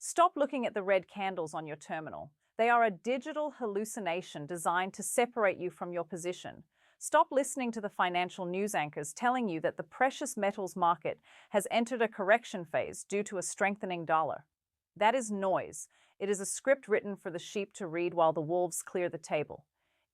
Stop looking at the red candles on your terminal. They are a digital hallucination designed to separate you from your position. Stop listening to the financial news anchors telling you that the precious metals market has entered a correction phase due to a strengthening dollar. That is noise. It is a script written for the sheep to read while the wolves clear the table.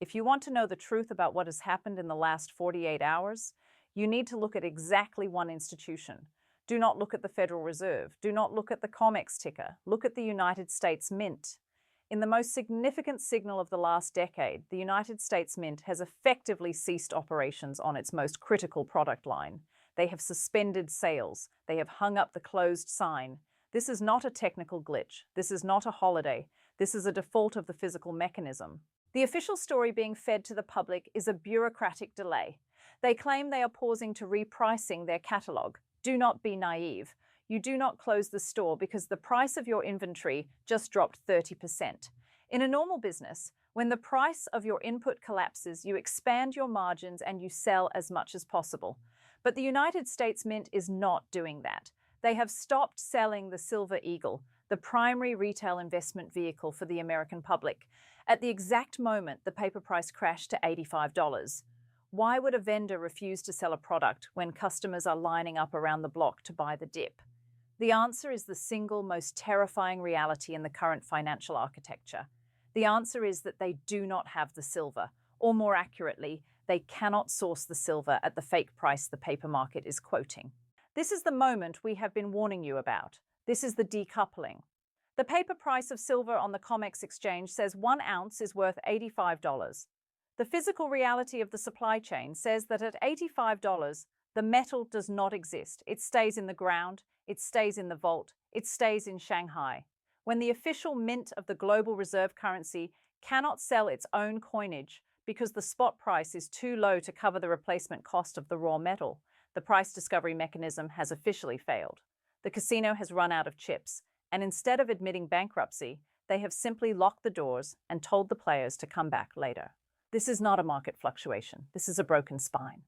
If you want to know the truth about what has happened in the last 48 hours, you need to look at exactly one institution. Do not look at the Federal Reserve. Do not look at the Comex ticker. Look at the United States Mint. In the most significant signal of the last decade, the United States Mint has effectively ceased operations on its most critical product line. They have suspended sales. They have hung up the closed sign. This is not a technical glitch. This is not a holiday. This is a default of the physical mechanism. The official story being fed to the public is a bureaucratic delay. They claim they are pausing to repricing their catalog. Do not be naive. You do not close the store because the price of your inventory just dropped 30%. In a normal business, when the price of your input collapses, you expand your margins and you sell as much as possible. But the United States Mint is not doing that. They have stopped selling the Silver Eagle, the primary retail investment vehicle for the American public, at the exact moment the paper price crashed to $85. Why would a vendor refuse to sell a product when customers are lining up around the block to buy the dip? The answer is the single most terrifying reality in the current financial architecture. The answer is that they do not have the silver, or more accurately, they cannot source the silver at the fake price the paper market is quoting. This is the moment we have been warning you about. This is the decoupling. The paper price of silver on the Comex exchange says 1 ounce is worth $85. The physical reality of the supply chain says that at $85, the metal does not exist. It stays in the ground, it stays in the vault, it stays in Shanghai. When the official mint of the global reserve currency cannot sell its own coinage because the spot price is too low to cover the replacement cost of the raw metal, the price discovery mechanism has officially failed. The casino has run out of chips, and instead of admitting bankruptcy, they have simply locked the doors and told the players to come back later. This is not a market fluctuation. This is a broken spine.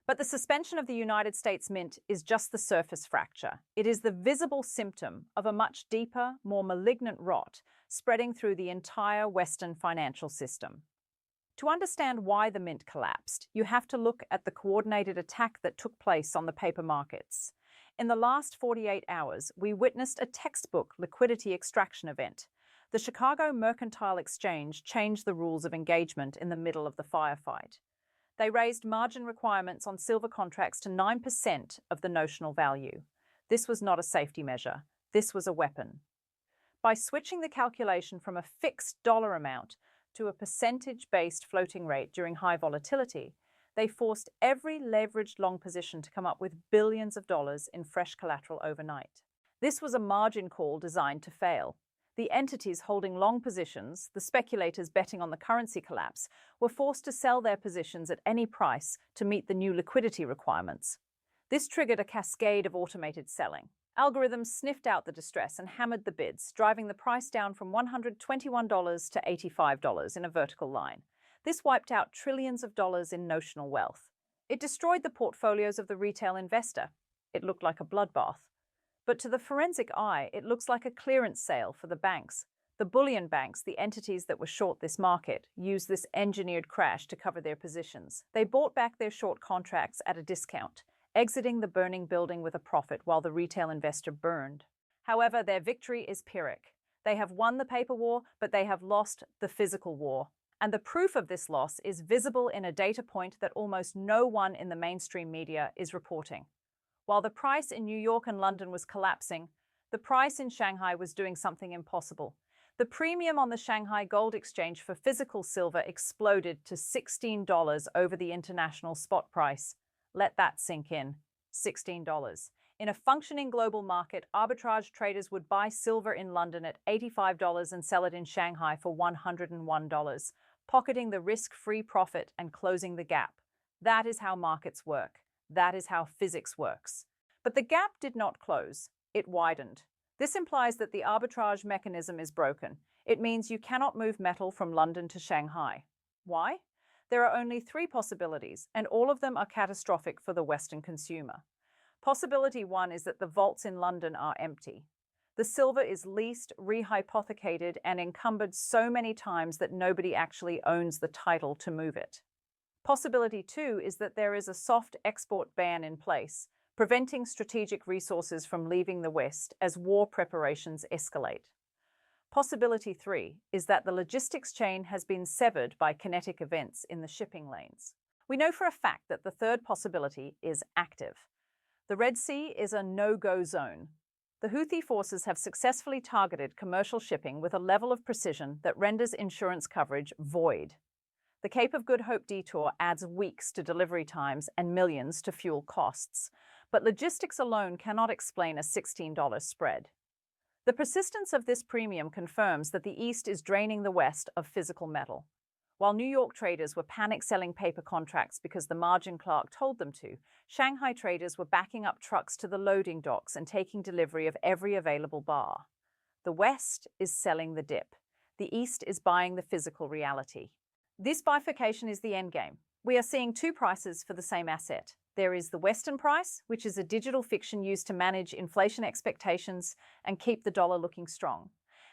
But the suspension of the United States Mint is just the surface fracture. It is the visible symptom of a much deeper, more malignant rot spreading through the entire Western financial system. To understand why the Mint collapsed, you have to look at the coordinated attack that took place on the paper markets. In the last 48 hours, we witnessed a textbook liquidity extraction event. The Chicago Mercantile Exchange changed the rules of engagement in the middle of the firefight. They raised margin requirements on silver contracts to 9% of the notional value. This was not a safety measure. This was a weapon. By switching the calculation from a fixed dollar amount to a percentage-based floating rate during high volatility, they forced every leveraged long position to come up with billions of dollars in fresh collateral overnight. This was a margin call designed to fail. The entities holding long positions, the speculators betting on the currency collapse, were forced to sell their positions at any price to meet the new liquidity requirements. This triggered a cascade of automated selling. Algorithms sniffed out the distress and hammered the bids, driving the price down from $121 to $85 in a vertical line. This wiped out trillions of dollars in notional wealth. It destroyed the portfolios of the retail investor. It looked like a bloodbath. But to the forensic eye, it looks like a clearance sale for the banks. The bullion banks, the entities that were short this market, used this engineered crash to cover their positions. They bought back their short contracts at a discount, exiting the burning building with a profit while the retail investor burned. However, their victory is Pyrrhic. They have won the paper war, but they have lost the physical war. And the proof of this loss is visible in a data point that almost no one in the mainstream media is reporting. While the price in New York and London was collapsing, the price in Shanghai was doing something impossible. The premium on the Shanghai Gold Exchange for physical silver exploded to $16 over the international spot price. Let that sink in. $16. In a functioning global market, arbitrage traders would buy silver in London at $85 and sell it in Shanghai for $101, pocketing the risk-free profit and closing the gap. That is how markets work. That is how physics works. But the gap did not close. It widened. This implies that the arbitrage mechanism is broken. It means you cannot move metal from London to Shanghai. Why? There are only 3 possibilities, and all of them are catastrophic for the Western consumer. Possibility 1 is that the vaults in London are empty. The silver is leased, rehypothecated, and encumbered so many times that nobody actually owns the title to move it. Possibility 2 is that there is a soft export ban in place, preventing strategic resources from leaving the West as war preparations escalate. Possibility 3 is that the logistics chain has been severed by kinetic events in the shipping lanes. We know for a fact that the third possibility is active. The Red Sea is a no-go zone. The Houthi forces have successfully targeted commercial shipping with a level of precision that renders insurance coverage void. The Cape of Good Hope detour adds weeks to delivery times and millions to fuel costs, but logistics alone cannot explain a $16 spread. The persistence of this premium confirms that the East is draining the West of physical metal. While New York traders were panic-selling paper contracts because the margin clerk told them to, Shanghai traders were backing up trucks to the loading docks and taking delivery of every available bar. The West is selling the dip. The East is buying the physical reality. This bifurcation is the endgame. We are seeing two prices for the same asset. There is the Western price, which is a digital fiction used to manage inflation expectations and keep the dollar looking strong.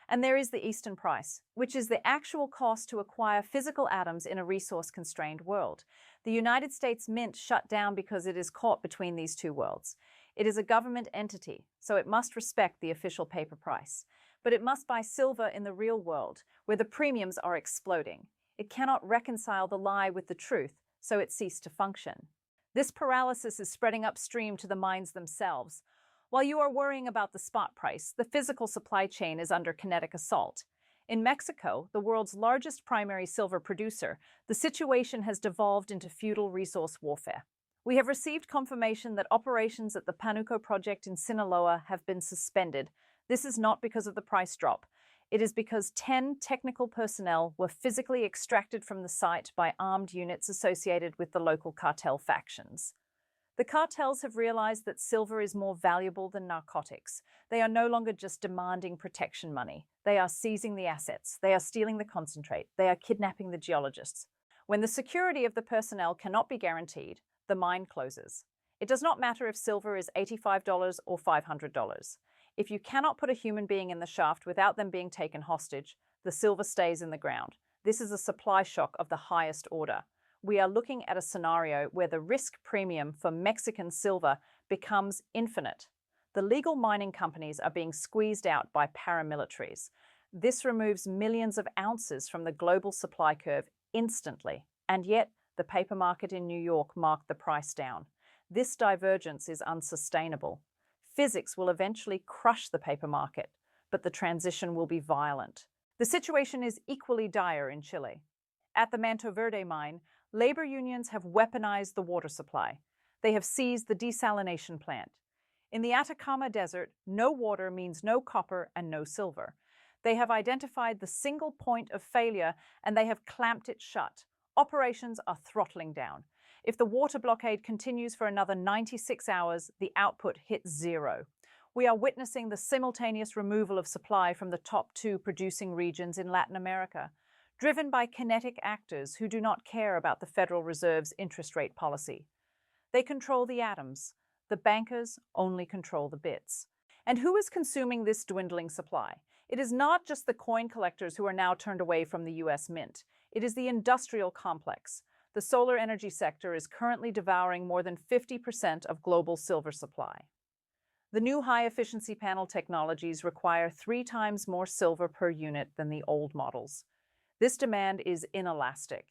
And there is the Eastern price, which is the actual cost to acquire physical atoms in a resource-constrained world. The United States Mint shut down because it is caught between these two worlds. It is a government entity, so it must respect the official paper price. But it must buy silver in the real world, where the premiums are exploding. It cannot reconcile the lie with the truth, so it ceased to function. This paralysis is spreading upstream to the mines themselves. While you are worrying about the spot price, the physical supply chain is under kinetic assault. In Mexico, the world's largest primary silver producer, the situation has devolved into feudal resource warfare. We have received confirmation that operations at the Panuco project in Sinaloa have been suspended. This is not because of the price drop. It is because 10 technical personnel were physically extracted from the site by armed units associated with the local cartel factions. The cartels have realized that silver is more valuable than narcotics. They are no longer just demanding protection money. They are seizing the assets. They are stealing the concentrate. They are kidnapping the geologists. When the security of the personnel cannot be guaranteed, the mine closes. It does not matter if silver is $85 or $500. If you cannot put a human being in the shaft without them being taken hostage, the silver stays in the ground. This is a supply shock of the highest order. We are looking at a scenario where the risk premium for Mexican silver becomes infinite. The legal mining companies are being squeezed out by paramilitaries. This removes millions of ounces from the global supply curve instantly, and yet the paper market in New York marked the price down. This divergence is unsustainable. Physics will eventually crush the paper market, but the transition will be violent. The situation is equally dire in Chile. At the Manto Verde mine, labor unions have weaponized the water supply. They have seized the desalination plant. In the Atacama Desert, no water means no copper and no silver. They have identified the single point of failure and they have clamped it shut. Operations are throttling down. If the water blockade continues for another 96 hours, the output hits zero. We are witnessing the simultaneous removal of supply from the top two producing regions in Latin America, driven by kinetic actors who do not care about the Federal Reserve's interest rate policy. They control the atoms. The bankers only control the bits. And who is consuming this dwindling supply? It is not just the coin collectors who are now turned away from the U.S. Mint. It is the industrial complex. The solar energy sector is currently devouring more than 50% of global silver supply. The new high-efficiency panel technologies require 3 times more silver per unit than the old models. This demand is inelastic.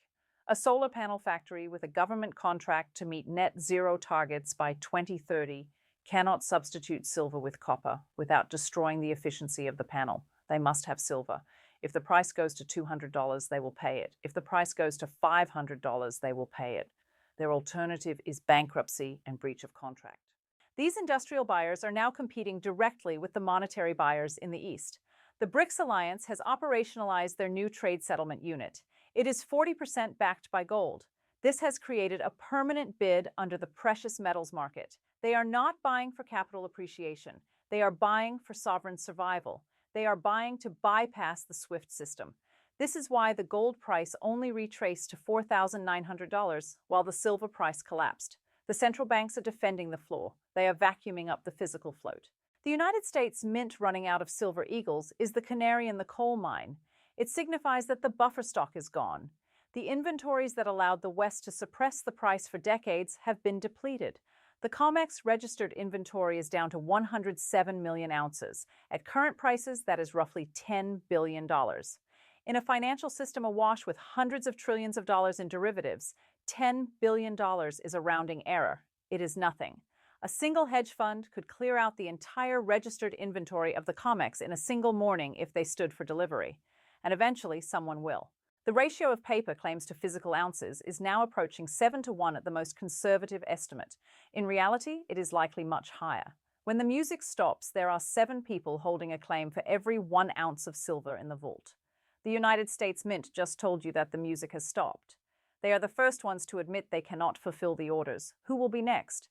A solar panel factory with a government contract to meet net zero targets by 2030 cannot substitute silver with copper without destroying the efficiency of the panel. They must have silver. If the price goes to $200, they will pay it. If the price goes to $500, they will pay it. Their alternative is bankruptcy and breach of contract. These industrial buyers are now competing directly with the monetary buyers in the East. The BRICS Alliance has operationalized their new trade settlement unit. It is 40% backed by gold. This has created a permanent bid under the precious metals market. They are not buying for capital appreciation. They are buying for sovereign survival. They are buying to bypass the SWIFT system. This is why the gold price only retraced to $4,900 while the silver price collapsed. The central banks are defending the floor. They are vacuuming up the physical float. The United States Mint running out of silver eagles is the canary in the coal mine. It signifies that the buffer stock is gone. The inventories that allowed the West to suppress the price for decades have been depleted. The Comex registered inventory is down to 107 million ounces. At current prices, that is roughly $10 billion. In a financial system awash with hundreds of trillions of dollars in derivatives, $10 billion is a rounding error. It is nothing. A single hedge fund could clear out the entire registered inventory of the Comex in a single morning if they stood for delivery. And eventually, someone will. The ratio of paper claims to physical ounces is now approaching 7-to-1 at the most conservative estimate. In reality, it is likely much higher. When the music stops, there are 7 people holding a claim for every 1 ounce of silver in the vault. The United States Mint just told you that the music has stopped. They are the first ones to admit they cannot fulfill the orders. Who will be next?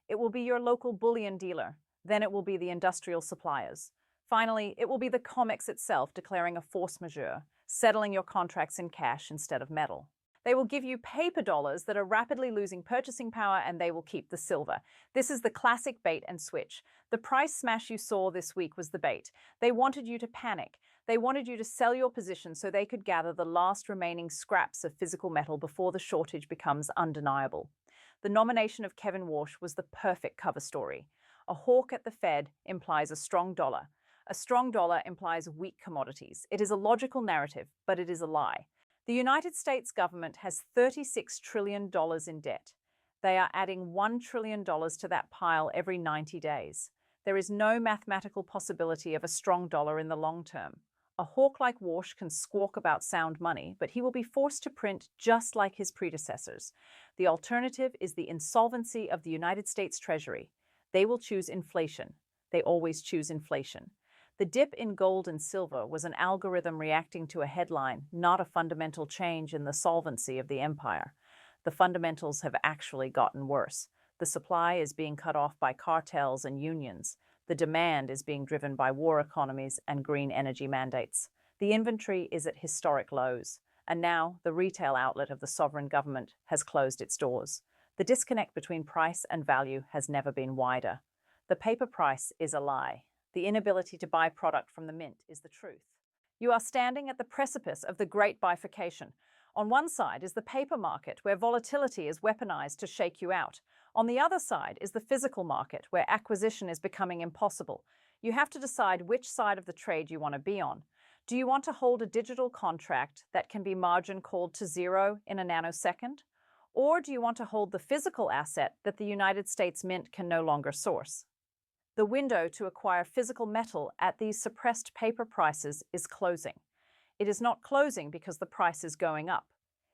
It will be your local bullion dealer. Then it will be the industrial suppliers. Finally, it will be the Comex itself declaring a force majeure, settling your contracts in cash instead of metal. They will give you paper dollars that are rapidly losing purchasing power, and they will keep the silver. This is the classic bait and switch. The price smash you saw this week was the bait. They wanted you to panic. They wanted you to sell your position so they could gather the last remaining scraps of physical metal before the shortage becomes undeniable. The nomination of Kevin Warsh was the perfect cover story. A hawk at the Fed implies a strong dollar. A strong dollar implies weak commodities. It is a logical narrative, but it is a lie. The United States government has $36 trillion in debt. They are adding $1 trillion to that pile every 90 days. There is no mathematical possibility of a strong dollar in the long term. A hawk like Warsh can squawk about sound money, but he will be forced to print just like his predecessors. The alternative is the insolvency of the United States Treasury. They will choose inflation. They always choose inflation. The dip in gold and silver was an algorithm reacting to a headline, not a fundamental change in the solvency of the empire. The fundamentals have actually gotten worse. The supply is being cut off by cartels and unions. The demand is being driven by war economies and green energy mandates. The inventory is at historic lows. And now, the retail outlet of the sovereign government has closed its doors. The disconnect between price and value has never been wider. The paper price is a lie. The inability to buy product from the mint is the truth. You are standing at the precipice of the great bifurcation. On one side is the paper market, where volatility is weaponized to shake you out. On the other side is the physical market, where acquisition is becoming impossible. You have to decide which side of the trade you want to be on. Do you want to hold a digital contract that can be margin called to zero in a nanosecond? Or do you want to hold the physical asset that the United States Mint can no longer source? The window to acquire physical metal at these suppressed paper prices is closing. It is not closing because the price is going up.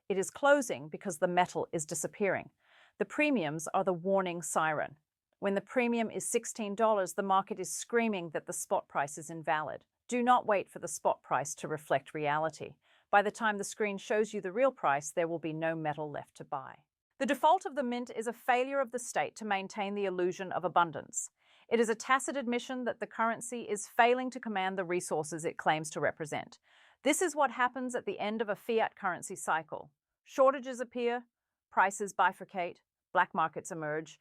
It is closing because the metal is disappearing. The premiums are the warning siren. When the premium is $16, the market is screaming that the spot price is invalid. Do not wait for the spot price to reflect reality. By the time the screen shows you the real price, there will be no metal left to buy. The default of the mint is a failure of the state to maintain the illusion of abundance. It is a tacit admission that the currency is failing to command the resources it claims to represent. This is what happens at the end of a fiat currency cycle. Shortages appear, prices bifurcate, black markets emerge,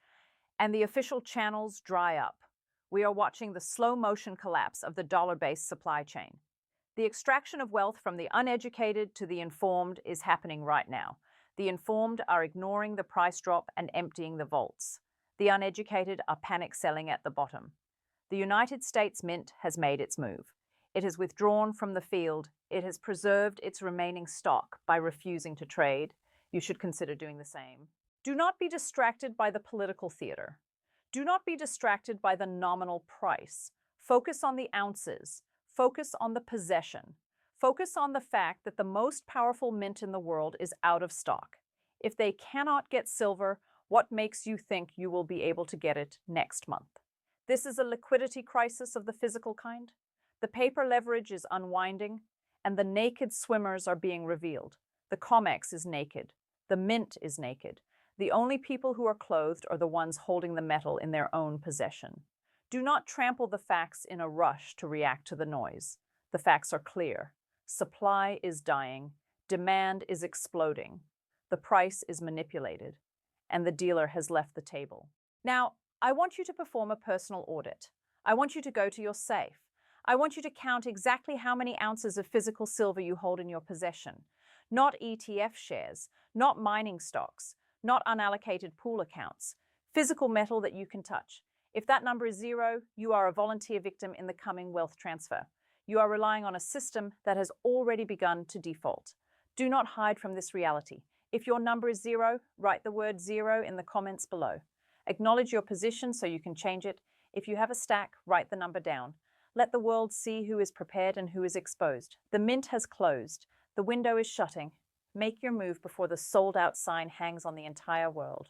and the official channels dry up. We are watching the slow motion collapse of the dollar-based supply chain. The extraction of wealth from the uneducated to the informed is happening right now. The informed are ignoring the price drop and emptying the vaults. The uneducated are panic selling at the bottom. The United States Mint has made its move. It has withdrawn from the field. It has preserved its remaining stock by refusing to trade. You should consider doing the same. Do not be distracted by the political theater. Do not be distracted by the nominal price. Focus on the ounces. Focus on the possession. Focus on the fact that the most powerful mint in the world is out of stock. If they cannot get silver, what makes you think you will be able to get it next month? This is a liquidity crisis of the physical kind. The paper leverage is unwinding, and the naked swimmers are being revealed. The Comex is naked. The mint is naked. The only people who are clothed are the ones holding the metal in their own possession. Do not trample the facts in a rush to react to the noise. The facts are clear. Supply is dying. Demand is exploding. The price is manipulated, and the dealer has left the table. Now, I want you to perform a personal audit. I want you to go to your safe. I want you to count exactly how many ounces of physical silver you hold in your possession. Not ETF shares, not mining stocks, not unallocated pool accounts. Physical metal that you can touch. If that number is 0, you are a volunteer victim in the coming wealth transfer. You are relying on a system that has already begun to default. Do not hide from this reality. If your number is 0, write the word 0 in the comments below. Acknowledge your position so you can change it. If you have a stack, write the number down. Let the world see who is prepared and who is exposed. The mint has closed. The window is shutting. Make your move before the sold out sign hangs on the entire world.